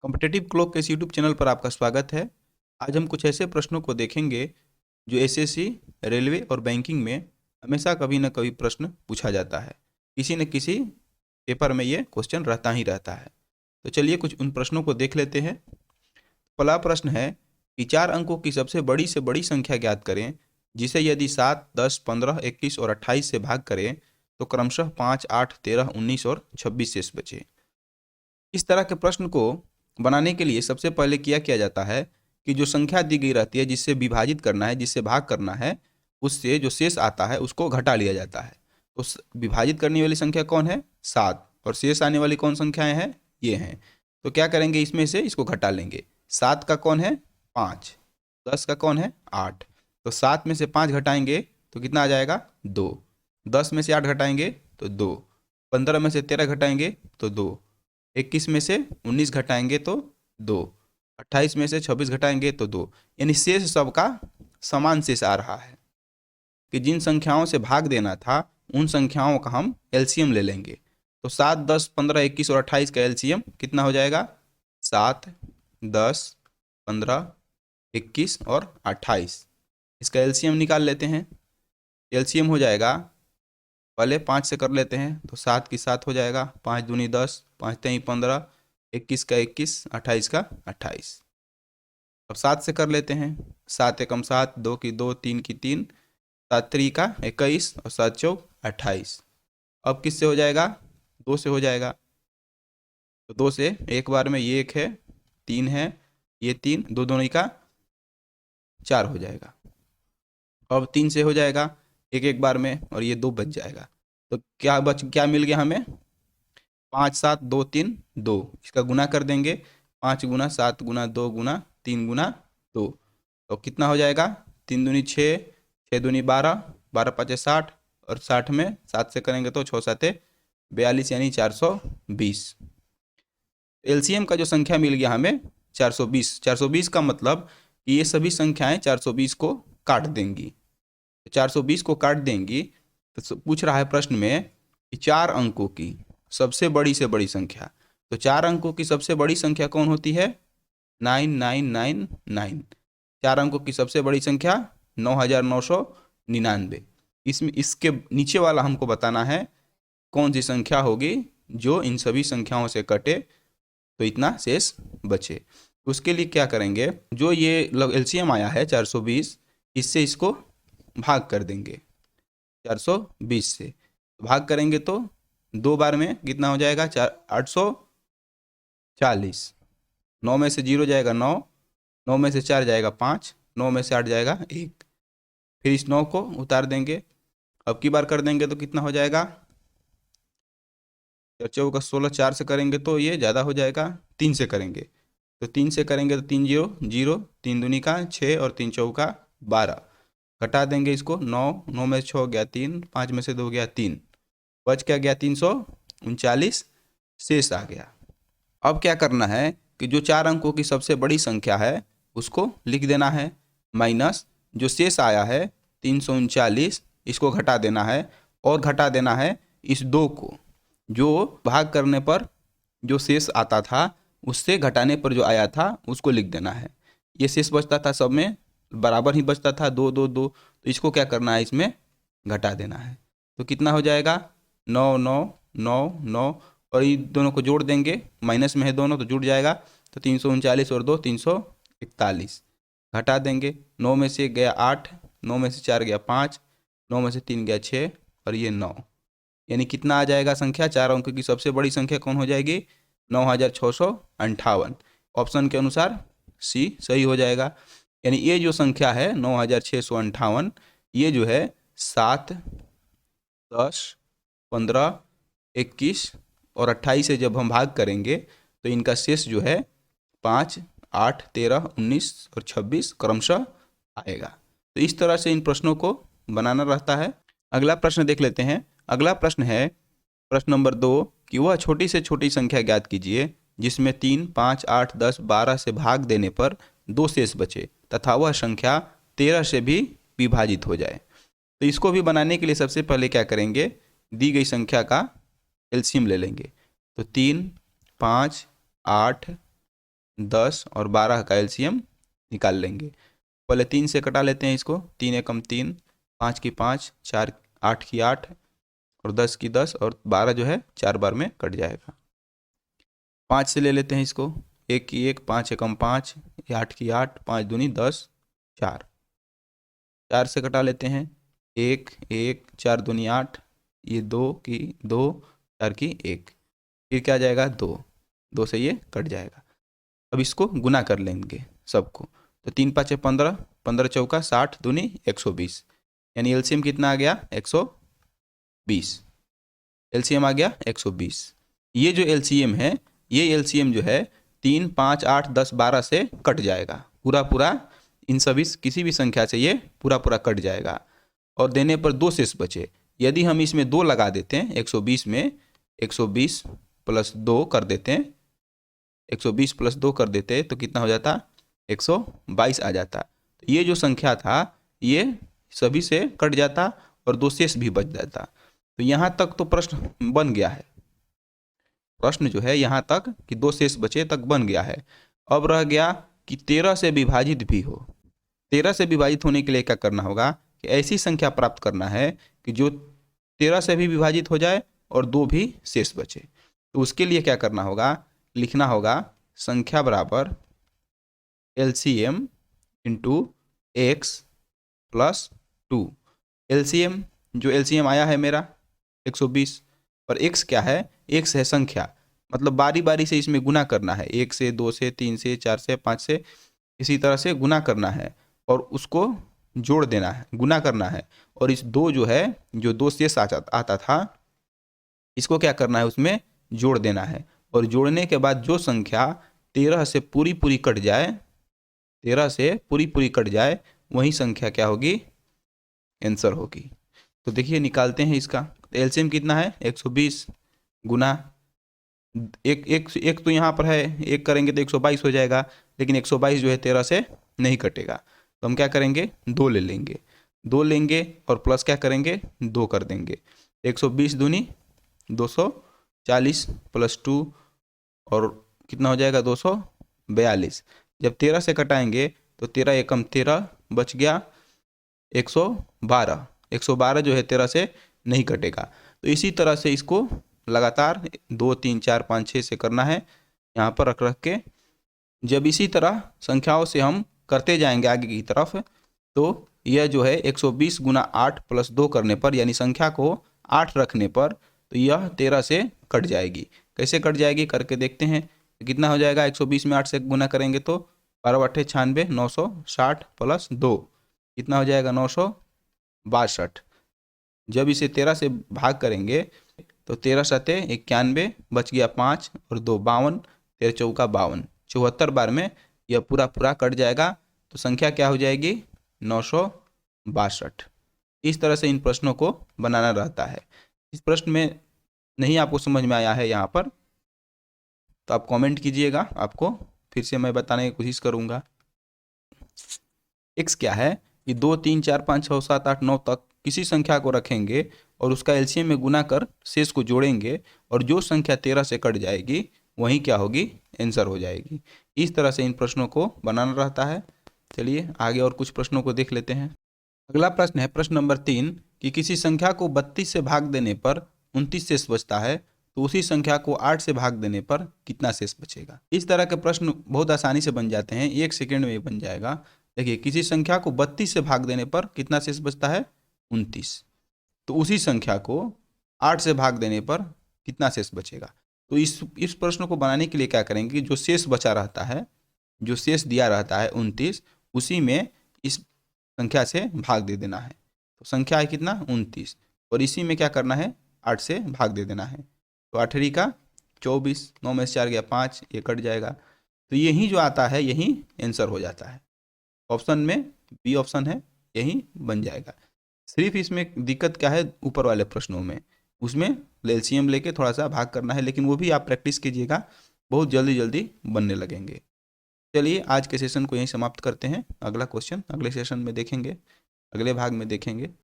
Competitive clock के इस YouTube channel पर आपका स्वागत है। आज हम कुछ ऐसे प्रश्नों को देखेंगे जो एसएससी, रेलवे और बैंकिंग में हमेशा कभी न कभी प्रश्न पूछा जाता है। किसी न किसी पेपर में ये क्वेश्चन रहता ही रहता है। तो चलिए कुछ उन प्रश्नों को देख लेते हैं। पहला प्रश्न है कि 4 अंकों की सबसे बड़ी से बड़ी संख्या ज्ञात करें, जिसे यदि 7, 10, 15, 21 और 28 से भाग करें तो क्रमशः 5, 8, 13, 19 और 26 शेष बचे। इस तरह के प्रश्न को बनाने के लिए सबसे पहले किया जाता है कि जो संख्या दी गई रहती है, जिससे विभाजित करना है, जिससे भाग करना है, उससे जो शेष आता है उसको घटा लिया जाता है। तो विभाजित करने वाली संख्या कौन है? 7। और शेष आने वाली कौन संख्याएं हैं? ये हैं। तो क्या करेंगे, इसमें से इसको घटा लेंगे। 7 का कौन है? 5। 10 का कौन है? 8। तो 7 में से 5 घटाएंगे तो कितना आ जाएगा? 2। 10 में से 8 घटाएंगे तो 2। 15 में से 13 घटाएंगे तो 2। 21 में से 19 घटाएंगे तो 2। 28 में से 26 घटाएंगे तो 2। यानी शेष सबका समान शेष आ रहा है कि जिन संख्याओं से भाग देना था उन संख्याओं का हम एलसीएम ले लेंगे। तो 7, 10, 15, 21 और 28 का एलसीएम कितना हो जाएगा? 7, 10, 15, 21 और 28। इसका एलसीएम निकाल लेते हैं। एलसीएम हो जाएगा, पहले 5 से कर लेते हैं तो 7 की 7 हो जाएगा, 5 दूनी 10, 5 तेई 15, 21 का 21, 28 का 28। अब 7 से कर लेते हैं। 7 एकम 7, 2 की 2, 3 की 3, 7 3 का 21 और 7 चौक 28। अब किससे हो जाएगा? 2 से हो जाएगा। तो 2 से एक बार में ये 1 है, 3 है, ये 3, 2 दूनी का 4 हो जाएगा। अब 3 से हो जाएगा एक एक बार में और ये 2 बच जाएगा। तो क्या मिल गया हमें? 5, 7, 2, 3, 2। इसका गुना कर देंगे। 5 गुना 7 गुना 2 गुना 3 गुना 2। तो कितना हो जाएगा? 3 दूनी 6, 6 दूनी 12, 12 पाँचे 60 और 60 में 7 से करेंगे तो 6 7 42 यानी 420। एलसीएम का जो संख्या मिल गया हमें 420। 420 का मतलब कि ये सभी संख्याएं 420 को काट देंगी। 420 को काट देंगी तो पूछ रहा है प्रश्न में कि 4 अंकों की सबसे बड़ी से बड़ी संख्या। तो 4 अंकों की सबसे बड़ी संख्या कौन होती है? 9999। 4 अंकों की सबसे बड़ी संख्या 9999। इसमें इसके नीचे वाला हमको बताना है कौन सी संख्या होगी जो इन सभी संख्याओं से कटे तो इतना शेष बचे। उसके लिए क्या करेंगे, जो ये एलसीएम आया है 420, इससे इसको भाग कर देंगे। 420 से भाग करेंगे तो 2 बार में कितना हो जाएगा? 840। 9 में से 0 जाएगा 9, 9 में से 4 जाएगा 5, 9 में से 8 जाएगा 1। फिर इस 9 को उतार देंगे। अब की बार कर देंगे तो कितना हो जाएगा? 4 का 16, 4 से करेंगे तो ये ज़्यादा हो जाएगा। 3 से करेंगे तो 3 से करेंगे तो 3 0 0, 3 दूनी का 6 और 3 चौका 12। घटा देंगे इसको। 9, 9 में से 6 गया 3, 5 में से 2 गया 3, बच क्या गया? 339 शेष आ गया। अब क्या करना है कि जो 4 अंकों की सबसे बड़ी संख्या है उसको लिख देना है, माइनस जो शेष आया है 339, इसको घटा देना है। और घटा देना है इस 2 को, जो भाग करने पर जो शेष आता था उससे घटाने पर जो आया था उसको लिख देना है। ये शेष बचता था, सब में बराबर ही बचता था, 2 2 2। तो इसको क्या करना है? इसमें घटा देना है। तो कितना हो जाएगा? 9 9 9 9 और ये दोनों को जोड़ देंगे, माइनस में है दोनों तो जुड़ जाएगा। तो 339 और 2 341। घटा देंगे। 9 में से 1 गया 8, 9 में से 4 गया 5, 9 में से 3 गया 6 और ये 9। यानी कितना आ जाएगा संख्या? 4 अंक की सबसे बड़ी संख्या कौन हो जाएगी? 9658। ऑप्शन के अनुसार सी सही हो जाएगा। यानी ये जो संख्या है 9658, ये जो है 7, 10, 15, 21 और 28 से जब हम भाग करेंगे तो इनका शेष जो है 5, 8, 13, 19 और 26 क्रमशः आएगा। तो इस तरह से इन प्रश्नों को बनाना रहता है। अगला प्रश्न देख लेते हैं। अगला प्रश्न है प्रश्न नंबर 2 कि वह छोटी से छोटी संख्या ज्ञात कीजिए जिसमें 3, 5, 8, 10, 12 से भाग देने पर 2 शेष बचे तथा वह संख्या 13 से भी विभाजित हो जाए। तो इसको भी बनाने के लिए सबसे पहले क्या करेंगे, दी गई संख्या का एलसीएम ले लेंगे। तो 3, 5, 8, 10 और 12 का एलसीएम निकाल लेंगे। पहले 3 से कटा लेते हैं इसको। 3 एकम 3, 5 की 5, 4 8 की 8 और 10 की 10 और 12 जो है 4 बार में कट जाएगा। 5 से ले लेते हैं इसको। 1 की 1, 5 एकम 5, 8 की 8, 5 दूनी 10, 4। 4 से कटा लेते हैं। 1 1, 4 दूनी 8, ये 2 की 2, 4 की 1, फिर क्या जाएगा 2, 2 से ये कट जाएगा। अब इसको गुना कर लेंगे सबको। तो 3 5 15, 15 चौका 60 दूनी 120, यानी एलसीएम कितना आ गया 120। एलसीएम आ गया 120। ये जो एलसीएम है, ये एलसीएम जो है 3 5 8 10 12 से कट जाएगा पूरा पूरा। इन सभी किसी भी संख्या से ये पूरा पूरा कट जाएगा और देने पर 2 शेष बचे। यदि हम इसमें 2 लगा देते हैं 120 में, 120 प्लस 2 कर देते हैं, 120 प्लस 2 कर देते तो कितना हो जाता 122 आ जाता। तो ये जो संख्या था ये सभी से कट जाता और 2 शेष भी बच जाता। तो यहाँ तक तो प्रश्न बन गया है। प्रश्न जो है यहाँ तक कि 2 शेष बचे तक बन गया है। अब रह गया कि 13 से विभाजित भी हो। 13 से विभाजित होने के लिए क्या करना होगा कि ऐसी संख्या प्राप्त करना है कि जो 13 से भी विभाजित हो जाए और 2 भी शेष बचे। तो उसके लिए क्या करना होगा, लिखना होगा संख्या बराबर LCM into x plus 2। LCM जो एलसीएम आया है मेरा 120 और एक्स क्या है, एक्स है संख्या, मतलब बारी बारी से इसमें गुना करना है। 1 से 2 से 3 से 4 से 5 से इसी तरह से गुना करना है और उसको जोड़ देना है, गुना करना है। और इस 2 जो है, जो 2 शेष आता था, इसको क्या करना है, उसमें जोड़ देना है। और जोड़ने के बाद जो संख्या 13 से पूरी पूरी कट जाए, 13 से पूरी पूरी कट जाए, वही संख्या क्या होगी, आंसर होगी। तो देखिए निकालते हैं इसका। एलसीएम कितना है 120 गुना एक तो यहाँ पर है, एक करेंगे तो 122 हो जाएगा, लेकिन 122 जो है 13 से नहीं कटेगा। तो हम क्या करेंगे, 2 ले लेंगे, 2 लेंगे और प्लस क्या करेंगे, 2 कर देंगे। 120 दूनी 240 प्लस 2 और कितना हो जाएगा 242। जब 13 से कटाएंगे तो 13 एकम 13 बच गया 112। 112 जो है 13 से नहीं कटेगा। तो इसी तरह से इसको लगातार 2 3 4 5 6 से करना है, यहाँ पर रख रख के। जब इसी तरह संख्याओं से हम करते जाएंगे आगे की तरफ, तो यह जो है 120 गुना 8 प्लस 2 करने पर, यानी संख्या को 8 रखने पर, तो यह 13 से कट जाएगी। कैसे कट जाएगी करके देखते हैं। तो कितना हो जाएगा, 120 में 8 से गुना करेंगे तो 12 8 96, 960 प्लस 2 कितना हो जाएगा 962। जब इसे 13 से भाग करेंगे तो 13 सते 91 बच गया 5 और 2 52, 13 चौका 52, 74 बार में यह पूरा पूरा कट जाएगा। तो संख्या क्या हो जाएगी 962। इस तरह से इन प्रश्नों को बनाना रहता है। इस प्रश्न में नहीं आपको समझ में आया है यहाँ पर तो आप कमेंट कीजिएगा, आपको फिर से मैं बताने की कोशिश करूँगा। एक्स क्या है कि 2 3 4 5 6 7 8 9 तक किसी संख्या को रखेंगे और उसका एलसीएम में गुना कर शेष को जोड़ेंगे और जो संख्या 13 से कट जाएगी वही क्या होगी, आंसर हो जाएगी। इस तरह से इन प्रश्नों को बनाना रहता है। चलिए आगे और कुछ प्रश्नों को देख लेते हैं। अगला प्रश्न है प्रश्न नंबर 3 कि किसी संख्या को 32 से भाग देने पर 29 शेष बचता है, तो उसी संख्या को 8 से भाग देने पर कितना शेष बचेगा। इस तरह के प्रश्न बहुत आसानी से बन जाते हैं, 1 सेकेंड में बन जाएगा। देखिए किसी संख्या को 32 से भाग देने पर कितना शेष बचता है, 29। तो उसी संख्या को 8 से भाग देने पर कितना शेष बचेगा। तो इस प्रश्न को बनाने के लिए क्या करेंगे, जो शेष बचा रहता है, जो शेष दिया रहता है 29, उसी में इस संख्या से भाग दे देना है। तो संख्या है कितना 29 और इसी में क्या करना है 8 से भाग दे देना है। तो 8 का 24, 9 में से 4 गया 5, ये कट जाएगा। तो यही जो आता है यही आंसर हो जाता है। ऑप्शन में बी ऑप्शन है, यही बन जाएगा। सिर्फ इसमें दिक्कत क्या है, ऊपर वाले प्रश्नों में, उसमें एलसीएम लेके थोड़ा सा भाग करना है, लेकिन वो भी आप प्रैक्टिस कीजिएगा, बहुत जल्दी जल्दी बनने लगेंगे। चलिए आज के सेशन को यहीं समाप्त करते हैं। अगला क्वेश्चन अगले सेशन में देखेंगे, अगले भाग में देखेंगे।